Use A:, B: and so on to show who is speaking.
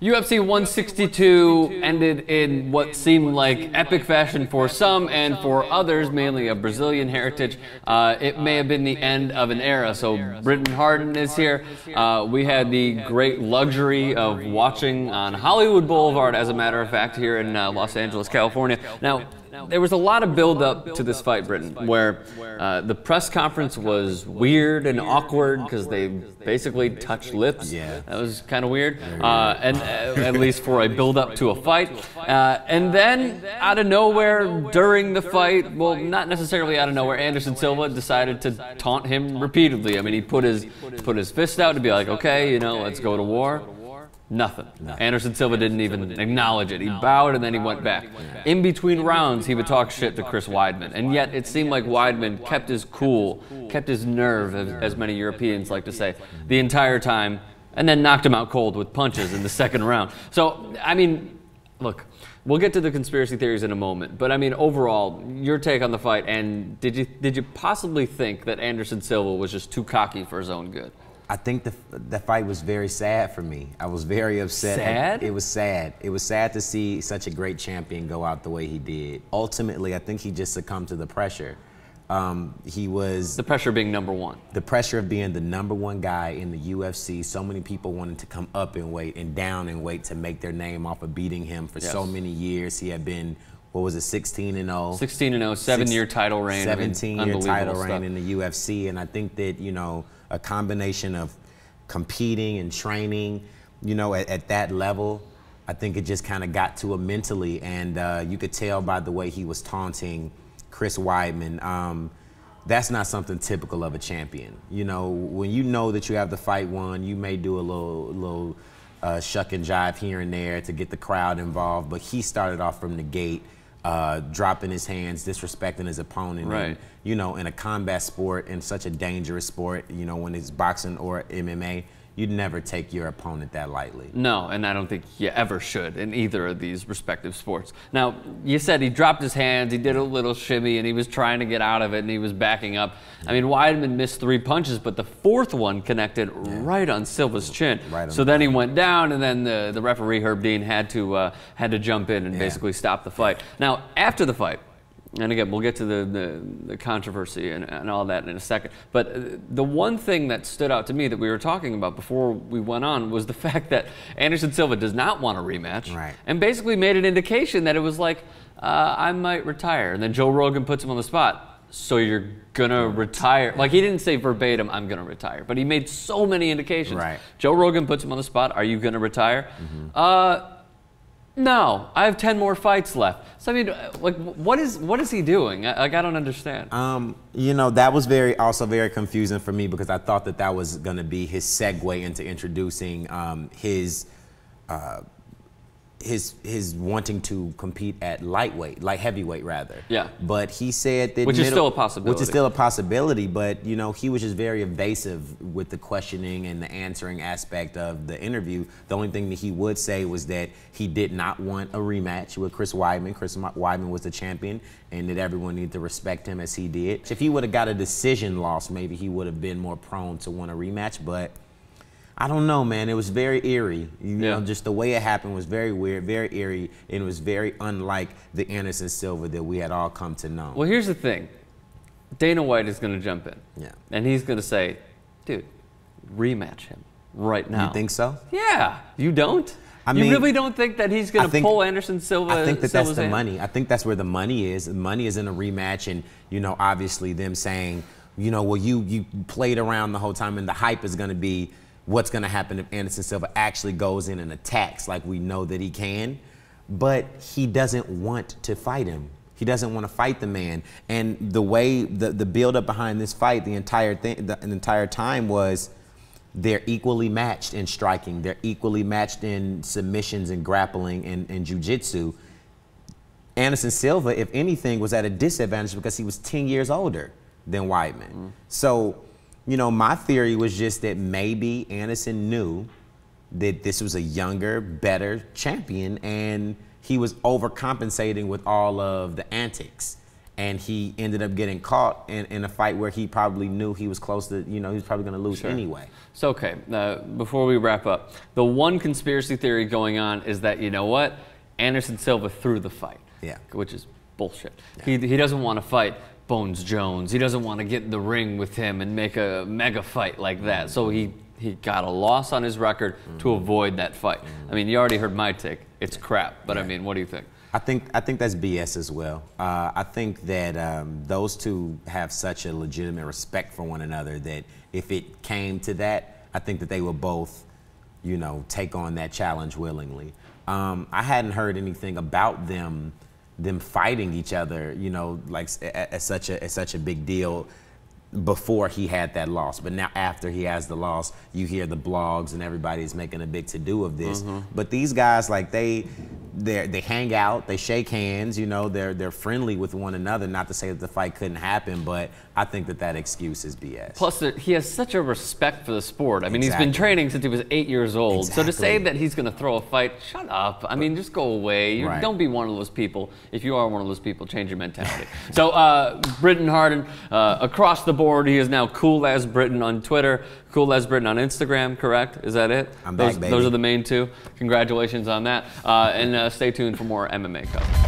A: UFC 162 ended in what seemed like epic fashion for some, and for others, mainly of Brazilian heritage, it may have been the end of an era. So Britton Hardin is here. We had the great luxury of watching on Hollywood Boulevard, as a matter of fact, here in Los Angeles, California. Now, there was a lot of build-up to this fight, Britton, where the press conference was weird and awkward because they basically touched lips.
B: Yeah.
A: That was kind of weird, and at least for a build-up to a fight. And then, out of nowhere, during the fight, well, not necessarily out of nowhere, Anderson Silva decided to taunt him repeatedly. I mean, he put his fist out to be like, okay, you know, let's go to war. Nothing. Anderson Silva didn't even acknowledge it. He bowed and then he went back. In between rounds, he would talk shit to Chris Weidman. And yet, it seemed like Weidman kept his cool, kept his nerve, as many Europeans like to say, the entire time, and then knocked him out cold with punches in the second round. So, I mean, look, we'll get to the conspiracy theories in a moment. But, I mean, overall, your take on the fight, and did you possibly think that Anderson Silva was just too cocky for his own good?
B: I think the fight was very sad for me. I was very upset.
A: Sad?
B: It was sad. It was sad to see such a great champion go out the way he did. Ultimately, I think he just succumbed to the pressure. He was...
A: The pressure being number one.
B: The pressure of being the _1 guy in the UFC. So many people wanted to come up in weight and down in weight to make their name off of beating him for so many years. He had been, what was it, 16-0? 16-0,
A: 7-year title reign.
B: 17-year title reign in the UFC. And I think that, you know, a combination of competing and training, you know, at that level, I think it just kind of got to him mentally. And you could tell by the way he was taunting Chris Weidman. That's not something typical of a champion. You know, when you know that you have the fight won, you may do a little shuck and jive here and there to get the crowd involved. But he started off from the gate, dropping his hands, disrespecting his opponent.
A: Right.
B: And, you know, in a combat sport, in such a dangerous sport, you know, when it's boxing or MMA, you'd never take your opponent that lightly.
A: No, and I don't think you ever should in either of these respective sports. Now, you said he dropped his hands, he did a little shimmy, and he was trying to get out of it, and he was backing up. I mean, Weidman missed 3 punches, but the 4th one connected right on Silva's chin. So then he went down, and then the referee, Herb Dean, had to jump in and basically stop the fight. Now, after the fight, and again, we'll get to the controversy and all that in a second. But the one thing that stood out to me that we were talking about before we went on was the fact that Anderson Silva does not want a rematch.
B: Right.
A: And basically made an indication that it was like, I might retire. And then Joe Rogan puts him on the spot. So you're gonna retire? Like, he didn't say verbatim, I'm gonna retire. But he made so many indications.
B: Right.
A: Joe Rogan puts him on the spot. Are you gonna retire? No, I have 10 more fights left. So I mean, like, what is he doing? I don't understand.
B: You know, that was also very confusing for me, because I thought that was going to be his segue into introducing his wanting to compete at heavyweight rather.
A: Yeah.
B: But he said that
A: which is still a possibility.
B: Which is still a possibility, but you know, he was just very evasive with the questioning and the answering aspect of the interview. The only thing that he would say was that he did not want a rematch with Chris Weidman. Chris Weidman was the champion, and that everyone needed to respect him as he did. If he would have got a decision loss, maybe he would have been more prone to want a rematch, but I don't know, man. It was very eerie. You know, just the way it happened was very weird, very eerie, and it was very unlike the Anderson Silva that we had all come to know.
A: Well, here's the thing. Dana White is going to jump in.
B: Yeah.
A: And he's going to say, dude, rematch him right now.
B: You think so?
A: Yeah. You don't?
B: I mean,
A: you really don't think that he's going to pull Anderson Silva?
B: I think that's the money. I think that's where the money is. The money is in a rematch, and, you know, obviously them saying, you know, well, you played around the whole time, and the hype is going to be, what's going to happen if Anderson Silva actually goes in and attacks like we know that he can. But he doesn't want to fight him. He doesn't want to fight the man. And the way the build-up behind this fight, the entire time was they're equally matched in striking. They're equally matched in submissions and grappling and jiu-jitsu. Anderson Silva, if anything, was at a disadvantage because he was 10 years older than Weidman. So, you know, my theory was just that maybe Anderson knew that this was a younger, better champion, and he was overcompensating with all of the antics. and he ended up getting caught in a fight where he probably knew he was close to, he was probably going to lose anyway.
A: So, okay, before we wrap up, the one conspiracy theory going on is that, you know what, Anderson Silva threw the fight, which is bullshit. Yeah. He doesn't want to fight Bones Jones. He doesn't want to get in the ring with him and make a mega fight like that. So he got a loss on his record to avoid that fight. I mean, you already heard my take. It's crap. But I mean, what do you think?
B: I think that's BS as well. I think that those two have such a legitimate respect for one another that if it came to that, I think that they will both, take on that challenge willingly. I hadn't heard anything about them fighting each other, like as such a big deal before he had that loss. But now after he has the loss, you hear the blogs and everybody's making a big to-do of this. But these guys, like they hang out, they shake hands, they're friendly with one another. Not to say that the fight couldn't happen, but I think that excuse is BS.
A: Plus, he has such a respect for the sport. I mean, he's been training since he was 8 years old. So to say that he's going to throw a fight, shut up. I mean, just go away. Don't be one of those people. If you are one of those people, change your mentality. So Britton Hardin, across the board, he is now Cool as Britton on Twitter, Cool as Britton on Instagram, correct? Is that it?
B: I'm back, baby.
A: Those are the main two. Congratulations on that. And stay tuned for more MMA coverage.